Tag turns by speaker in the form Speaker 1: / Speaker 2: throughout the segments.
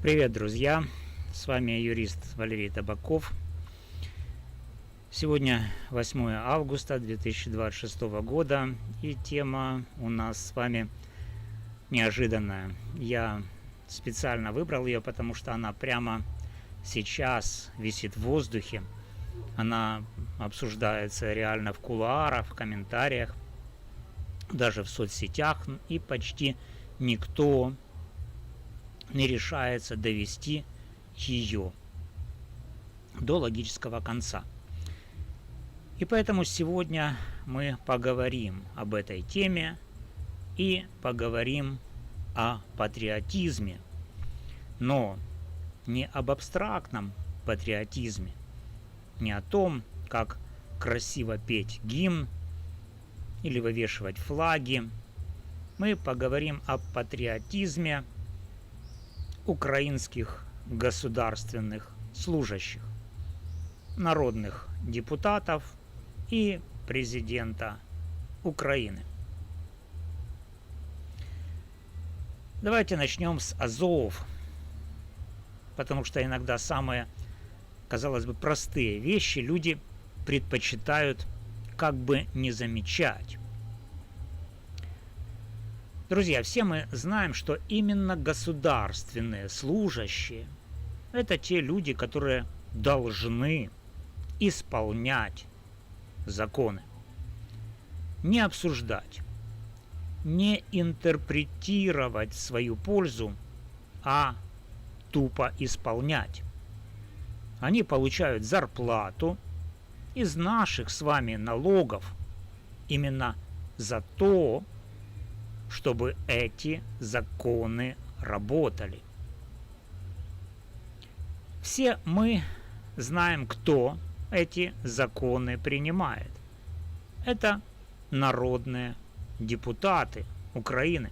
Speaker 1: Привет, друзья! С вами юрист Валерий Табаков. Сегодня 8 августа 2026 года, и тема у нас с вами неожиданная. Я специально выбрал ее, потому что она прямо сейчас висит в воздухе. Она обсуждается реально в кулуарах, в комментариях, даже в соцсетях, и почти никто не решается довести ее до логического конца. И поэтому сегодня мы поговорим об этой теме и поговорим о патриотизме, но не об абстрактном патриотизме, не о том, как красиво петь гимн или вывешивать флаги. Мы поговорим о патриотизме украинских государственных служащих, народных депутатов и президента Украины. Давайте начнем с азов, потому что иногда самые, казалось бы, простые вещи люди предпочитают как бы не замечать. Друзья, все мы знаем, что именно государственные служащие – это те люди, которые должны исполнять законы. Не обсуждать, не интерпретировать в свою пользу, а тупо исполнять. Они получают зарплату из наших с вами налогов именно за то, чтобы эти законы работали. Все мы знаем, кто эти законы принимает. Это народные депутаты Украины.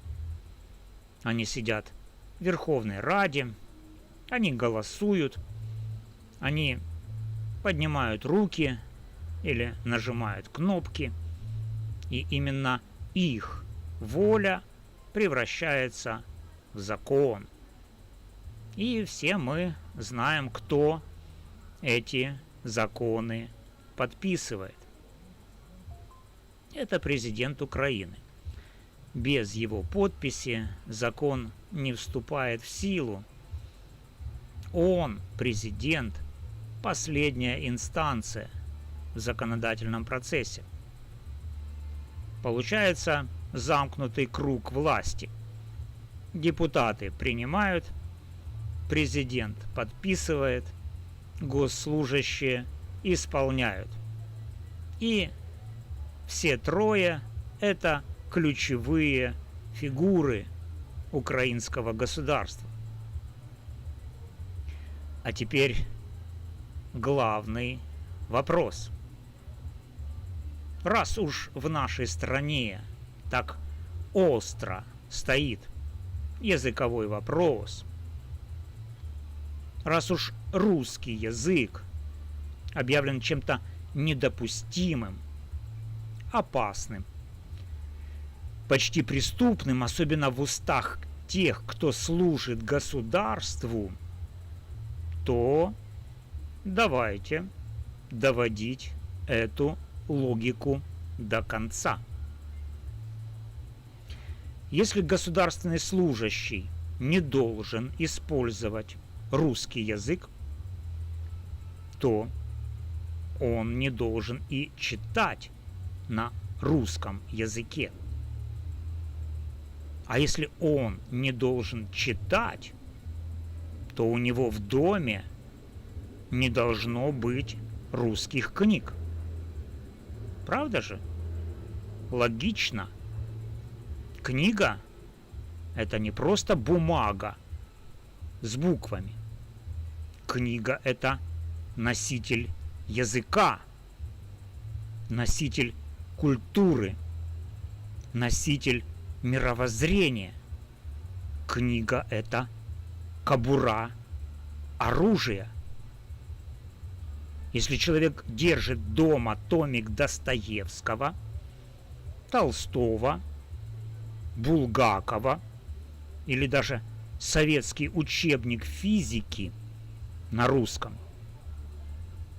Speaker 1: Они сидят в Верховной Раде, они голосуют, они поднимают руки или нажимают кнопки, и именно их воля превращается в закон. И все мы знаем, кто эти законы подписывает. Это президент Украины. Без его подписи закон не вступает в силу. Он, президент, последняя инстанция в законодательном процессе. Получается замкнутый круг власти. Депутаты принимают, президент подписывает, госслужащие исполняют. И все трое – это ключевые фигуры украинского государства. А теперь главный вопрос. Раз уж в нашей стране так остро стоит языковой вопрос, раз уж русский язык объявлен чем-то недопустимым, опасным, почти преступным, особенно в устах тех, кто служит государству, то давайте доводить эту логику до конца. Если государственный служащий не должен использовать русский язык, то он не должен и читать на русском языке. А если он не должен читать, то у него в доме не должно быть русских книг. Правда же? Логично. Книга – это не просто бумага с буквами. Книга – это носитель языка, носитель культуры, носитель мировоззрения. Книга – это кобура оружия. Если человек держит дома томик Достоевского, Толстого, Булгакова или даже советский учебник физики на русском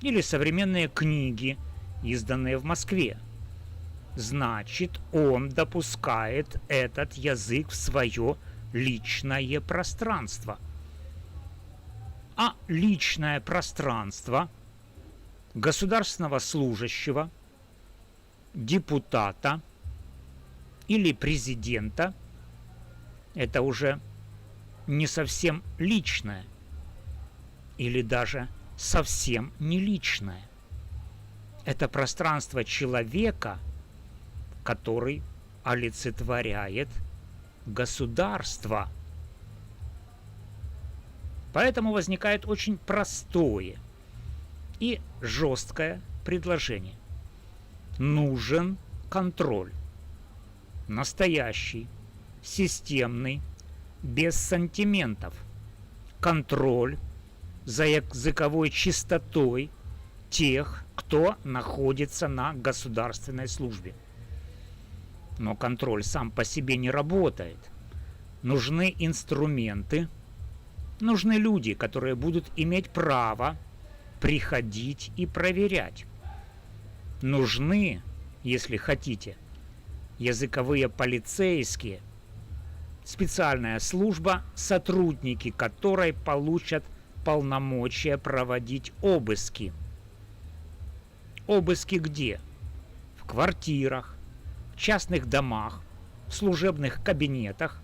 Speaker 1: или современные книги, изданные в Москве, значит, он допускает этот язык в свое личное пространство. А личное пространство государственного служащего, депутата или президента – это уже не совсем личное или даже совсем не личное. Это пространство человека, который олицетворяет государство. Поэтому возникает очень простое и жесткое предложение. Нужен контроль. Настоящий, системный, без сантиментов. Контроль за языковой чистотой тех, кто находится на государственной службе. Но контроль сам по себе не работает. Нужны инструменты, нужны люди, которые будут иметь право приходить и проверять. Нужны, если хотите, языковые полицейские, специальная служба, сотрудники которой получат полномочия проводить обыски. Обыски где? В квартирах, в частных домах, в служебных кабинетах,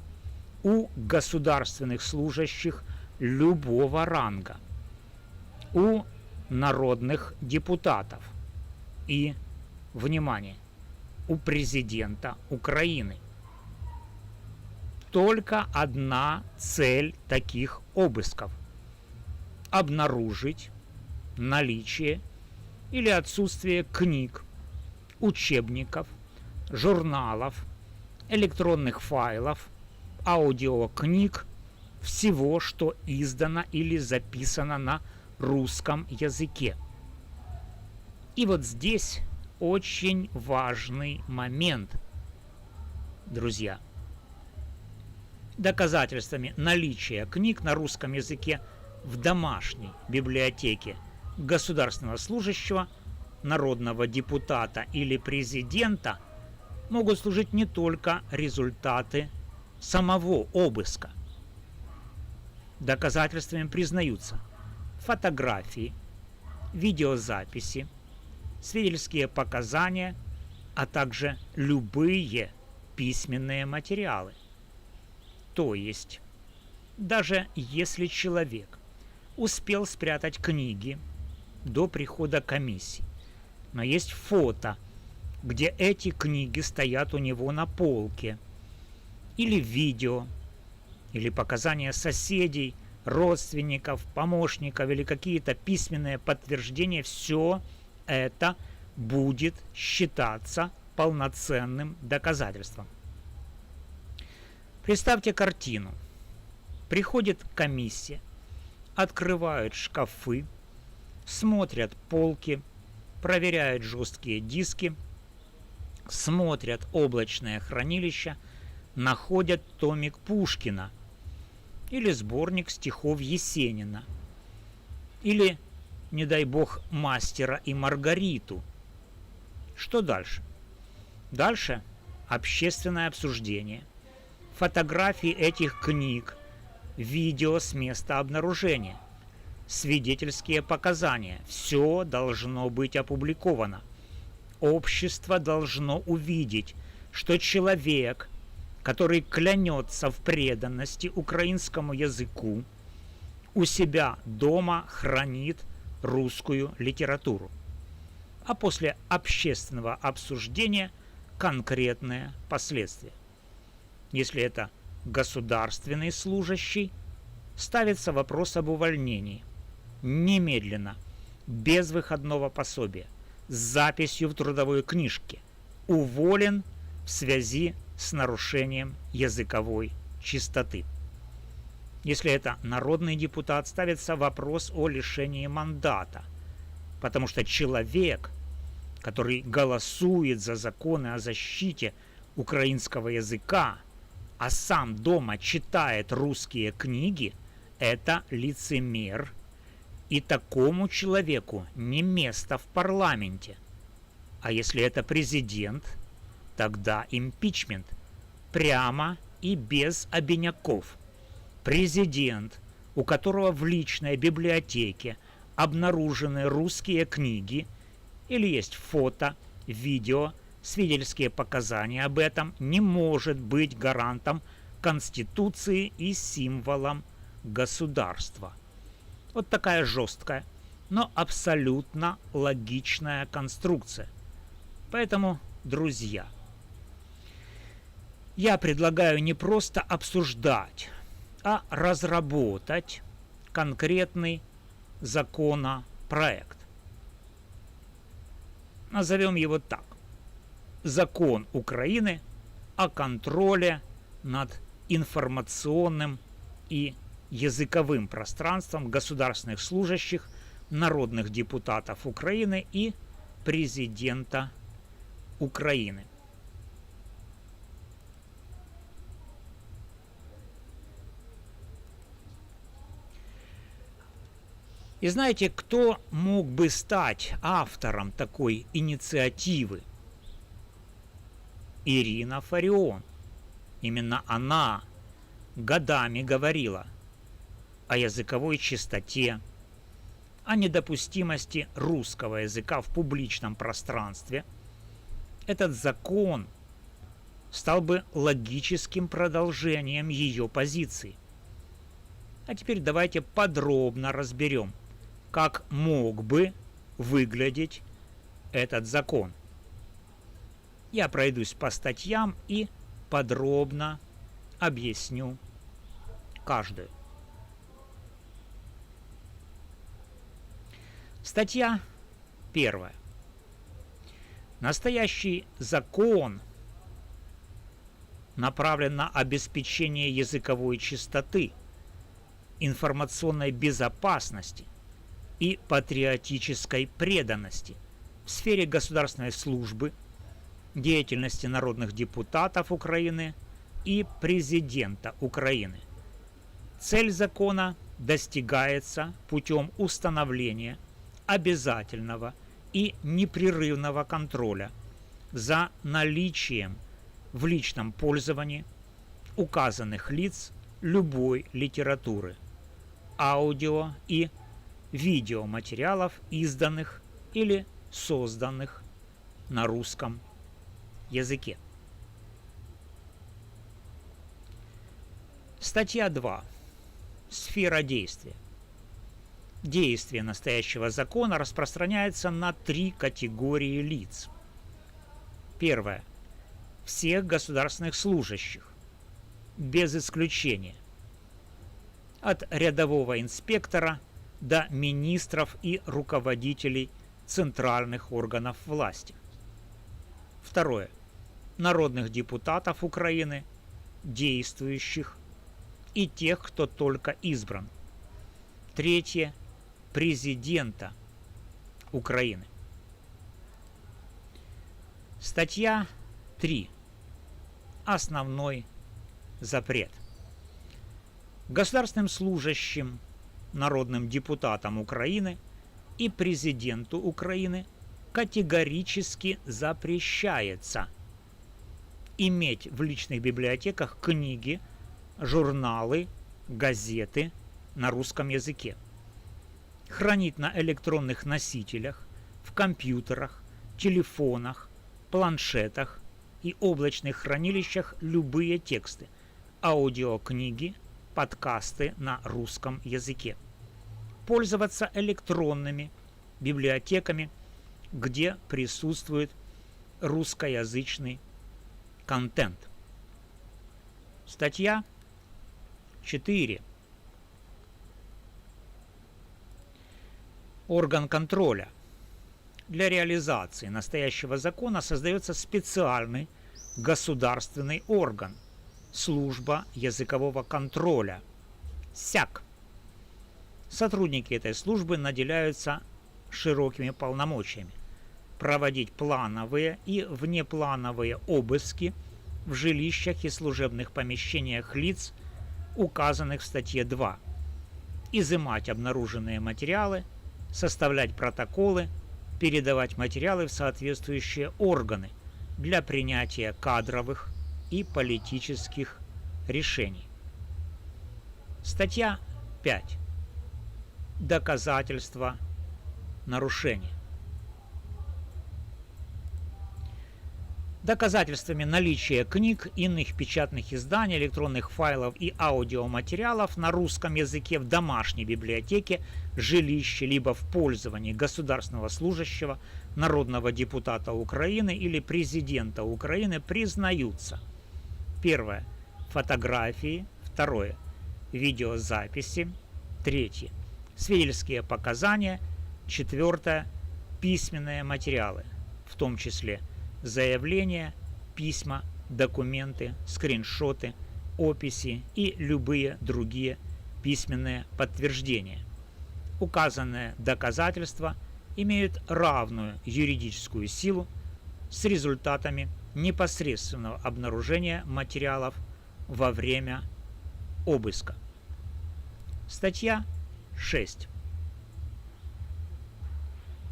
Speaker 1: у государственных служащих любого ранга, у народных депутатов и, внимание, у президента Украины. Только одна цель таких обысков – обнаружить наличие или отсутствие книг, учебников, журналов, электронных файлов, аудиокниг, всего, что издано или записано на русском языке. И вот здесь очень важный момент, друзья. Доказательствами наличия книг на русском языке в домашней библиотеке государственного служащего, народного депутата или президента могут служить не только результаты самого обыска. Доказательствами признаются фотографии, видеозаписи, свидетельские показания, а также любые письменные материалы. То есть, даже если человек успел спрятать книги до прихода комиссии, но есть фото, где эти книги стоят у него на полке, или видео, или показания соседей, родственников, помощников, или какие-то письменные подтверждения, все это будет считаться полноценным доказательством. Представьте картину. Приходит комиссия, открывают шкафы, смотрят полки, проверяют жесткие диски, смотрят облачное хранилище, находят томик Пушкина или сборник стихов Есенина, или, не дай бог, Мастера и Маргариту. Что дальше? Дальше общественное обсуждение, фотографии этих книг, видео с места обнаружения, свидетельские показания. Все должно быть опубликовано. Общество должно увидеть, что человек, который клянется в преданности украинскому языку, у себя дома хранит русскую литературу. А после общественного обсуждения конкретные последствия. Если это государственный служащий, ставится вопрос об увольнении. Немедленно, без выходного пособия, с записью в трудовой книжке. Уволен в связи с нарушением языковой чистоты. Если это народный депутат, ставится вопрос о лишении мандата, потому что человек, который голосует за законы о защите украинского языка, а сам дома читает русские книги, это лицемер, и такому человеку не место в парламенте. А если это президент, тогда импичмент, прямо и без обиняков. Президент, у которого в личной библиотеке обнаружены русские книги или есть фото, видео, свидетельские показания об этом, не может быть гарантом Конституции и символом государства. Вот такая жесткая, но абсолютно логичная конструкция. Поэтому, друзья, я предлагаю не просто обсуждать, а разработать конкретный законопроект. Назовем его так. Закон Украины о контроле над информационным и языковым пространством государственных служащих, народных депутатов Украины и президента Украины. И знаете, кто мог бы стать автором такой инициативы? Ирина Фарион. Именно она годами говорила о языковой чистоте, о недопустимости русского языка в публичном пространстве. Этот закон стал бы логическим продолжением ее позиции. А теперь давайте подробно разберем, как мог бы выглядеть этот закон. Я пройдусь по статьям и подробно объясню каждую. Статья 1. Настоящий закон направлен на обеспечение языковой чистоты, информационной безопасности и патриотической преданности в сфере государственной службы, деятельности народных депутатов Украины и президента Украины. Цель закона достигается путем установления обязательного и непрерывного контроля за наличием в личном пользовании указанных лиц любой литературы, аудио и видеоматериалов, изданных или созданных на русском языке. Статья 2. Сфера действия. Действие настоящего закона распространяется на 3 категории лиц. Первое. Всех государственных служащих, без исключения, от рядового инспектора до министров и руководителей центральных органов власти. Второе. Народных депутатов Украины, действующих, и тех, кто только избран. Третье. Президента Украины. Статья 3. Основной запрет. Государственным служащим, народным депутатам Украины и президенту Украины категорически запрещается иметь в личных библиотеках книги, журналы, газеты на русском языке, хранить на электронных носителях, в компьютерах, телефонах, планшетах и облачных хранилищах любые тексты, аудиокниги, подкасты на русском языке, пользоваться электронными библиотеками, где присутствует русскоязычный контент. Статья 4. Орган контроля. Для реализации настоящего закона создается специальный государственный орган – служба языкового контроля – СЯК. Сотрудники этой службы наделяются широкими полномочиями проводить плановые и внеплановые обыски в жилищах и служебных помещениях лиц, указанных в статье 2, изымать обнаруженные материалы, составлять протоколы, передавать материалы в соответствующие органы для принятия кадровых и политических решений. Статья 5. Доказательства нарушения. Доказательствами наличия книг, иных печатных изданий, электронных файлов и аудиоматериалов на русском языке в домашней библиотеке, жилище, либо в пользовании государственного служащего, народного депутата Украины или президента Украины признаются: первое – фотографии, второе – видеозаписи, третье – свидетельские показания, четвертое – письменные материалы, в том числе заявления, письма, документы, скриншоты, описи и любые другие письменные подтверждения. Указанные доказательства имеют равную юридическую силу с результатами непосредственного обнаружения материалов во время обыска. Статья 6.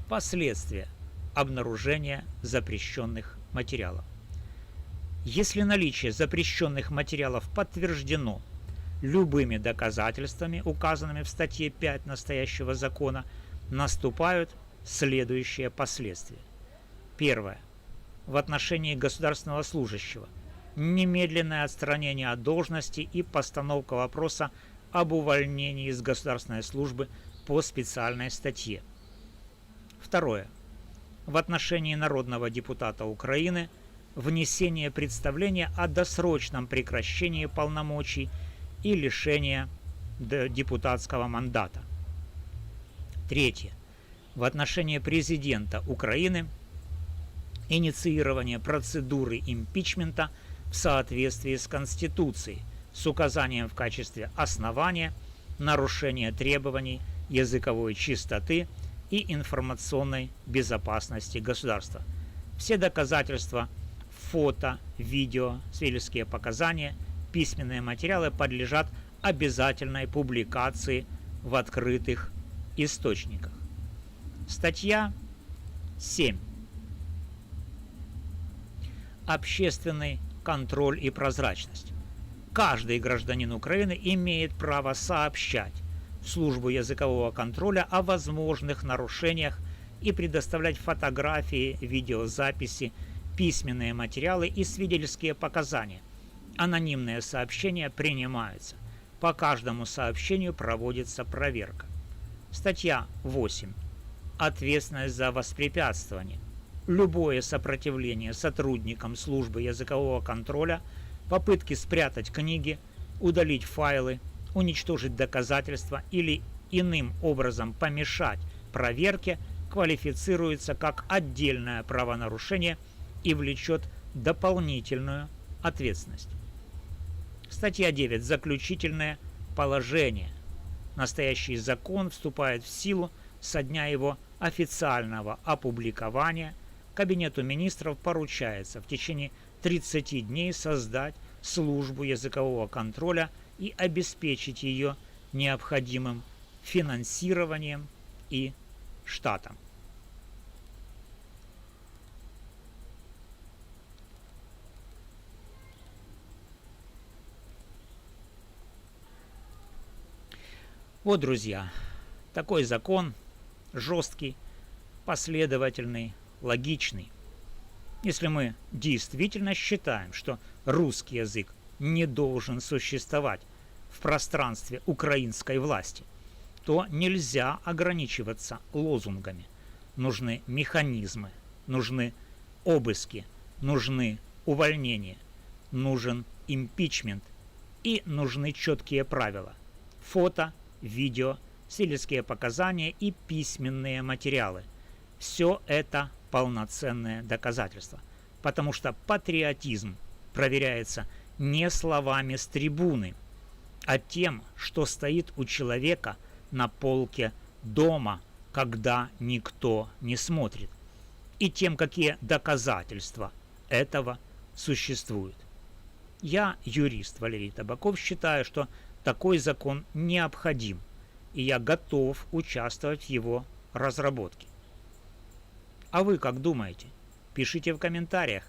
Speaker 1: Последствия обнаружения запрещенных материалов. Если наличие запрещенных материалов подтверждено любыми доказательствами, указанными в статье 5 настоящего закона, наступают следующие последствия. Первое. В отношении государственного служащего немедленное отстранение от должности и постановка вопроса об увольнении из государственной службы по специальной статье. Второе. В отношении народного депутата Украины внесение представления о досрочном прекращении полномочий и лишения депутатского мандата. Третье. В отношении президента Украины инициирование процедуры импичмента в соответствии с Конституцией с указанием в качестве основания нарушения требований языковой чистоты и информационной безопасности государства. Все доказательства, фото, видео, свидетельские показания, письменные материалы подлежат обязательной публикации в открытых источниках. Статья 7. Общественный контроль и прозрачность. Каждый гражданин Украины имеет право сообщать в службу языкового контроля о возможных нарушениях и предоставлять фотографии, видеозаписи, письменные материалы и свидетельские показания. Анонимные сообщения принимаются. По каждому сообщению проводится проверка. Статья 8. Ответственность за воспрепятствование. Любое сопротивление сотрудникам службы языкового контроля, попытки спрятать книги, удалить файлы, уничтожить доказательства или иным образом помешать проверке квалифицируется как отдельное правонарушение и влечет дополнительную ответственность. Статья 9. Заключительное положение. Настоящий закон вступает в силу со дня его официального опубликования. Кабинету министров поручается в течение 30 дней создать службу языкового контроля и обеспечить ее необходимым финансированием и штатом. Вот, друзья, такой закон жесткий, последовательный, логичный. Если мы действительно считаем, что русский язык не должен существовать в пространстве украинской власти, то нельзя ограничиваться лозунгами. Нужны механизмы, нужны обыски, нужны увольнения, нужен импичмент и нужны четкие правила. Фото, видео, свидетельские показания и письменные материалы. Все это полноценное доказательство, потому что патриотизм проверяется не словами с трибуны, а тем, что стоит у человека на полке дома, когда никто не смотрит, и тем, какие доказательства этого существуют. Я, юрист Валерий Табаков, считаю, что такой закон необходим, и я готов участвовать в его разработке. А вы как думаете? Пишите в комментариях,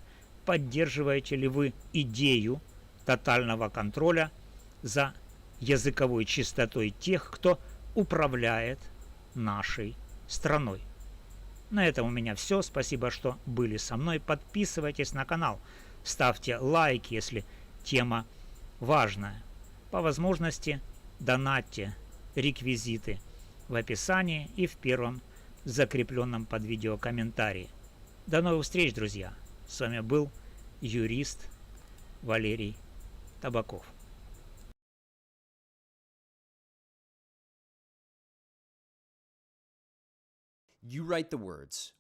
Speaker 1: поддерживаете ли вы идею тотального контроля за языковой чистотой тех, кто управляет нашей страной. На этом у меня все. Спасибо, что были со мной. Подписывайтесь на канал. Ставьте лайк, если тема важная. По возможности донатьте, реквизиты в описании и в первом закрепленном под видео комментарии. До новых встреч, друзья! С вами был юрист Валерий Табаков.
Speaker 2: You write the words.